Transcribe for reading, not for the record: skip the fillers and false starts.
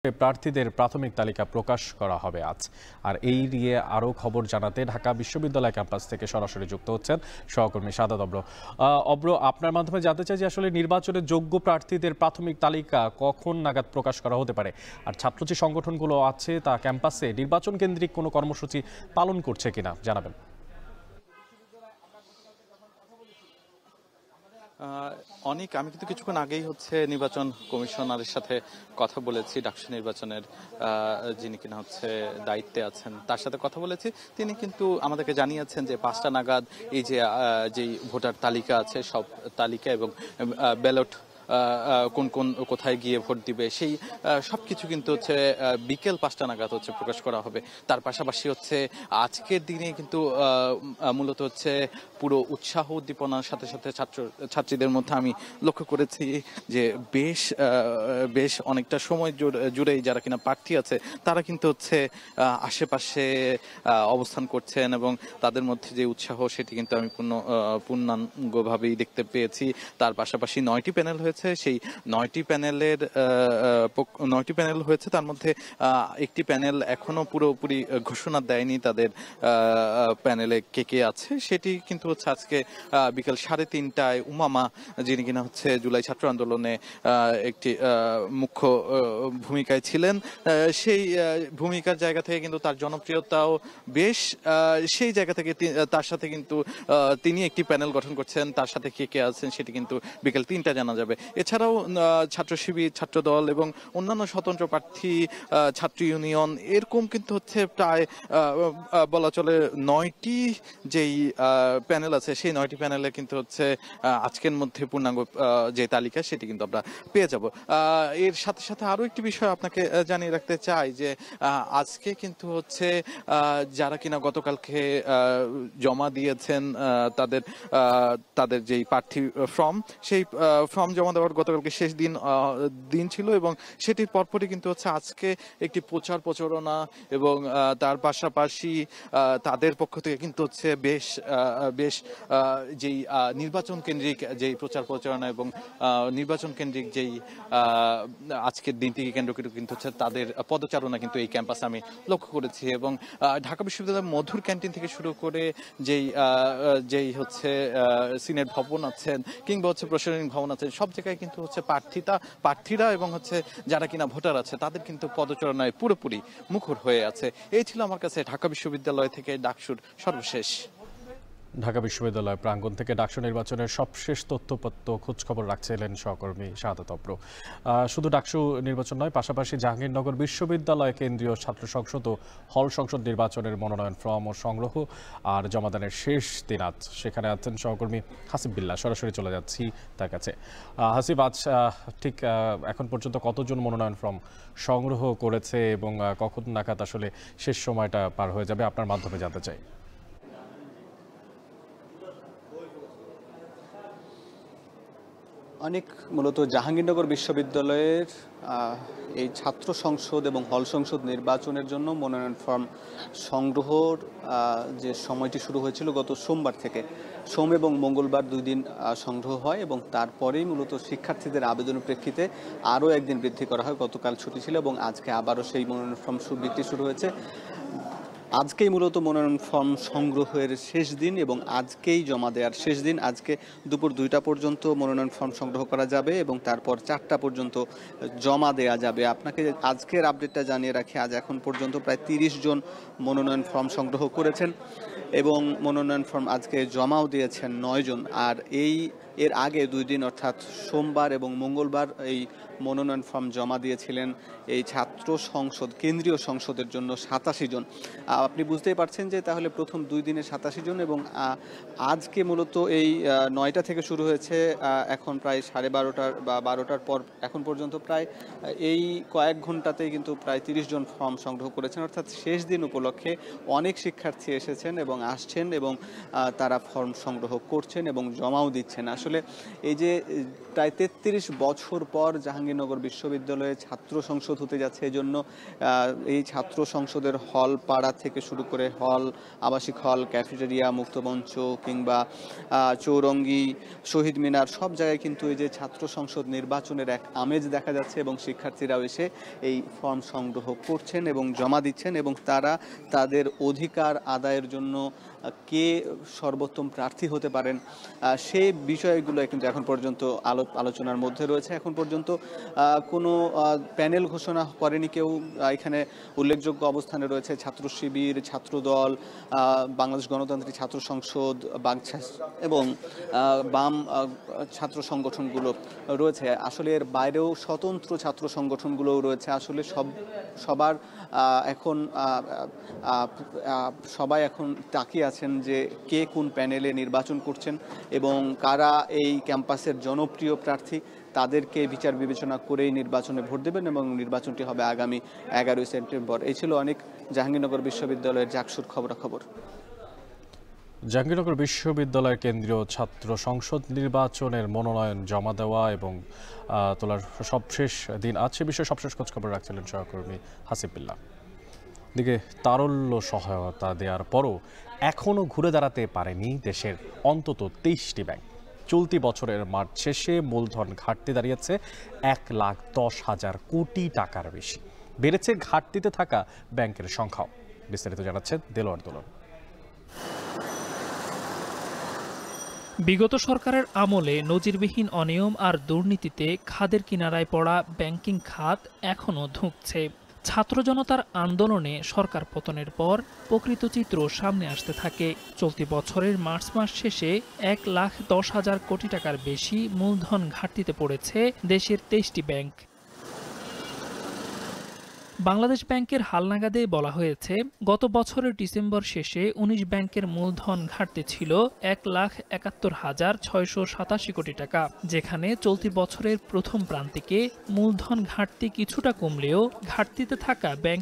প্রার্থীদের প্রাথমিক তালিকা প্রকাশ করা হবে আজ। আর এই নিয়ে আরও খবর জানাতে ঢাকা বিশ্ববিদ্যালয় ক্যাম্পাস থেকে সরাসরি যুক্ত হচ্ছেন সহকর্মী সাদাত অব্র। অব্র, আপনার মাধ্যমে জানতে চাই যে আসলে নির্বাচনে যোগ্য প্রার্থীদের প্রাথমিক তালিকা কখন নাগাদ প্রকাশ করা হতে পারে, আর ছাত্র যে সংগঠনগুলো আছে তা ক্যাম্পাসে নির্বাচন কেন্দ্রিক কোনো কর্মসূচি পালন করছে কিনা জানাবেন। অনেক আমি কিন্তু কিছুক্ষণ আগেই নির্বাচন কমিশনারের সাথে কথা বলেছি। ডাকসু নির্বাচনের যিনি কিনা দায়িত্বে আছেন তার সাথে কথা বলেছি। তিনি কিন্তু আমাদেরকে জানিয়েছেন যে 5টা নাগাদ এই যেই ভোটার তালিকা আছে সব তালিকা এবং ব্যালট কোন কোন কোথায় গিয়ে ভোট দিবে সেই সবকিছু কিন্তু বিকেল 5টা নাগাদ প্রকাশ করা হবে। তার পাশাপাশি আজকের দিনে কিন্তু মূলত পুরো উৎসাহ উদ্দীপনার সাথে সাথে ছাত্রীদের মধ্যে আমি লক্ষ্য করেছি যে বেশ অনেকটা সময় জুড়েই যারা কিনা প্রার্থী আছে তারা কিন্তু আশেপাশে অবস্থান করছেন এবং তাদের মধ্যে যে উৎসাহ সেটি কিন্তু আমি পূর্ণাঙ্গভাবেই দেখতে পেয়েছি। তার পাশাপাশি 9টি প্যানেল হয়েছে, সেই 9টি প্যানেল হয়েছে। তার মধ্যে একটি প্যানেল এখনো পুরোপুরি ঘোষণা দেয়নি তাদের প্যানেলে কে কে আছে। সেটি কিন্তু আজকে বিকাল 3:30টায় উমামা, যিনি কিনা জুলাই ছাত্র আন্দোলনে একটি মুখ্য ভূমিকায় ছিলেন, সেই ভূমিকার জায়গা থেকে কিন্তু তার জনপ্রিয়তাও বেশ, সেই জায়গা থেকে তার সাথে কিন্তু তিনি একটি প্যানেল গঠন করছেন। তার সাথে কে কে আছেন সেটি কিন্তু বিকেল 3টা জানা যাবে। এছাড়াও ছাত্র শিবির, ছাত্র দল এবং অন্যান্য স্বতন্ত্র প্রার্থী, ছাত্র ইউনিয়ন এরকম কিন্তু প্রায় বলা চলে 9টি যেই প্যানেল আছে সেই 9টি প্যানেলে কিন্তু আজকের মধ্যে পূর্ণাঙ্গ যে তালিকা সেটি কিন্তু আমরা পেয়ে যাব। এর সাথে সাথে আরো একটি বিষয় আপনাকে জানিয়ে রাখতে চাই যে আজকে কিন্তু যারা কিনা গতকালকে জমা দিয়েছেন তাদের যেই প্রার্থী ফর্ম, সেই ফর্ম জমা দেওয়ার গতকালকে শেষ দিন ছিল এবং সেটির পরপরই কিন্তু আজকে একটি প্রচারণা এবং তার পাশাপাশি তাদের পক্ষ থেকে কিন্তু বেশ যেই নির্বাচন কেন্দ্রিক যেই প্রচারণা এবং নির্বাচন কেন্দ্রিক যেই আজকের দিনটিকে কেন্দ্র করে কিন্তু তাদের পদচারণা কিন্তু এই ক্যাম্পাসে আমি লক্ষ্য করেছি। এবং ঢাকা বিশ্ববিদ্যালয়ের মধুর ক্যান্টিন থেকে শুরু করে যেই সিনেট ভবন আছেন কিংবা প্রশাসনিক ভবন আছে, সব জায়গায় কিন্তু প্রার্থীরা এবং যারা কিনা ভোটার আছে তাদের কিন্তু পদচারণায় পুরোপুরি মুখর হয়ে আছে। এই ছিল আমার কাছে ঢাকা বিশ্ববিদ্যালয় থেকে ডাকসুর সর্বশেষ। ঢাকা বিশ্ববিদ্যালয় প্রাঙ্গণ থেকে ডাকসু নির্বাচনের সবশেষ তথ্যপত্র খোঁজখবর রাখছিলেন সহকর্মী সাদাত অব্র। শুধু ডাকসু নির্বাচন নয়, পাশাপাশি জাহাঙ্গীরনগর বিশ্ববিদ্যালয় কেন্দ্রীয় ছাত্র সংসদ ও হল সংসদ নির্বাচনের মনোনয়ন ফর্ম ও সংগ্রহ আর জমাদানের শেষ দিন আজ। সেখানে আছেন সহকর্মী হাসিব বিল্লাহ। সরাসরি চলে যাচ্ছি তার কাছে। হাসিব, আজ ঠিক এখন পর্যন্ত কতজন মনোনয়ন ফর্ম সংগ্রহ করেছে এবং কখন নাগাদ আসলে শেষ সময়টা পার হয়ে যাবে আপনার মাধ্যমে জানতে চাই। অনেক মূলত জাহাঙ্গীরনগর বিশ্ববিদ্যালয়ের এই ছাত্র সংসদ এবং হল সংসদ নির্বাচনের জন্য মনোনয়ন ফর্ম সংগ্রহর যে সময়টি শুরু হয়েছিল গত সোমবার থেকে, সোম এবং মঙ্গলবার 2 দিন সংগ্রহ হয় এবং তারপরেই মূলত শিক্ষার্থীদের আবেদনের প্রেক্ষিতে আরও একদিন বৃদ্ধি করা হয়। গতকাল ছুটি ছিল এবং আজকে আবারও সেই মনোনয়ন ফর্ম বিক্রি শুরু হয়েছে। আজকেই মূলত মনোনয়ন ফর্ম সংগ্রহের শেষ দিন এবং আজকেই জমা দেওয়ার শেষ দিন। আজকে দুপুর 2টা পর্যন্ত মনোনয়ন ফর্ম সংগ্রহ করা যাবে এবং তারপর 4টা পর্যন্ত জমা দেওয়া যাবে। আপনাকে আজকের আপডেটটা জানিয়ে রাখি, আজ এখন পর্যন্ত প্রায় 30 জন মনোনয়ন ফর্ম সংগ্রহ করেছেন এবং মনোনয়ন ফর্ম আজকে জমাও দিয়েছেন 9 জন। আর এর আগে 2 দিন অর্থাৎ সোমবার এবং মঙ্গলবার এই মনোনয়ন ফর্ম জমা দিয়েছিলেন এই ছাত্র সংসদ কেন্দ্রীয় সংসদের জন্য 87 জন। আপনি বুঝতেই পারছেন যে তাহলে প্রথম 2 দিনে 87 জন এবং আজকে মূলত এই 9টা থেকে শুরু হয়েছে, এখন প্রায় 12:30 বা 12টার পর এখন পর্যন্ত প্রায় এই কয়েক ঘন্টাতেই কিন্তু প্রায় 30 জন ফর্ম সংগ্রহ করেছেন। অর্থাৎ শেষ দিন উপলক্ষে অনেক শিক্ষার্থী এসেছেন এবং আসছেন এবং তারা ফর্ম সংগ্রহ করছেন এবং জমাও দিচ্ছেন। আসলে আসলে এই যে প্রায় ৩৩ বছর পর জাহাঙ্গীরনগর বিশ্ববিদ্যালয়ে ছাত্র সংসদ হতে যাচ্ছে, এই জন্য এই ছাত্র সংসদের হল পাড়া থেকে শুরু করে হল, আবাসিক হল, ক্যাফেটেরিয়া, মুক্তমঞ্চ কিংবা চৌরঙ্গি, শহীদ মিনার সব জায়গায় কিন্তু এই যে ছাত্র সংসদ নির্বাচনের এক আমেজ দেখা যাচ্ছে এবং শিক্ষার্থীরাও এসে এই ফর্ম সংগ্রহ করছেন এবং জমা দিচ্ছেন এবং তারা তাদের অধিকার আদায়ের জন্য কে সর্বোত্তম প্রার্থী হতে পারেন সেই বিষয়গুলো কিন্তু এখন পর্যন্ত আলোচনার মধ্যে রয়েছে। এখন পর্যন্ত কোনো প্যানেল ঘোষণা করেনি কেউ। এখানে উল্লেখযোগ্য অবস্থানে রয়েছে ছাত্র শিবির, ছাত্রদল, বাংলাদেশ গণতান্ত্রিক ছাত্র সংসদ, বাগছাস এবং বাম ছাত্র সংগঠনগুলো রয়েছে। আসলে এর বাইরেও স্বতন্ত্র ছাত্র সংগঠনগুলোও রয়েছে। আসলে সবাই এখন তাকিয়ে আছেন যে কে কোন প্যানেলে নির্বাচন করছেন এবং কারা এই ক্যাম্পাসের জনপ্রিয় প্রার্থী, তাদেরকে বিচার বিবেচনা করেই নির্বাচনে ভোট দেবেন এবং নির্বাচনটি হবে আগামী 11ই সেপ্টেম্বর। এই ছিল অনেক জাহাঙ্গীরনগর বিশ্ববিদ্যালয়ের জাকসুর খবরাখবর। জাহাঙ্গীরনগর বিশ্ববিদ্যালয়ের কেন্দ্রীয় ছাত্র সংসদ নির্বাচনের মনোনয়ন জমা দেওয়া এবং তোলার সবশেষ দিন আছে বিষয়ে সবশেষ খোঁজখবর রাখছিলেন সহকর্মী হাসিব বিল্লাহ। দিকে তারল্য সহায়তা দেওয়ার পরও এখনও ঘুরে দাঁড়াতে পারেনি দেশের অন্তত 23টি ব্যাংক। চলতি বছরের মার্চ শেষে মূলধন ঘাটতি দাঁড়িয়েছে 1,10,000 কোটি টাকার বেশি। বেড়েছে ঘাটতিতে থাকা ব্যাংকের সংখ্যাও। বিস্তারিত জানাচ্ছেন দেলোয়ার দোলন। বিগত সরকারের আমলে নজিরবিহীন অনিয়ম আর দুর্নীতিতে খাদের কিনারায় পড়া ব্যাংকিং খাত এখনও ধুঁকছে। ছাত্র জনতার আন্দোলনে সরকার পতনের পর প্রকৃত চিত্র সামনে আসতে থাকে। চলতি বছরের মার্চ মাস শেষে 1,10,000 কোটি টাকার বেশি মূলধন ঘাটতিতে পড়েছে দেশের 23টি ব্যাংক। বাংলাদেশ ব্যাংকের হালনাগাদে বলা হয়েছে, গত বছরের ডিসেম্বর শেষে 19 ব্যাংকের মূলধন ঘাটতি ছিল 1,71,687 কোটি টাকা, যেখানে চলতি বছরের প্রথম প্রান্তিকে মূলধন ঘাটতি কিছুটা কমলেও ঘাটতিতে থাকা ব্যাংক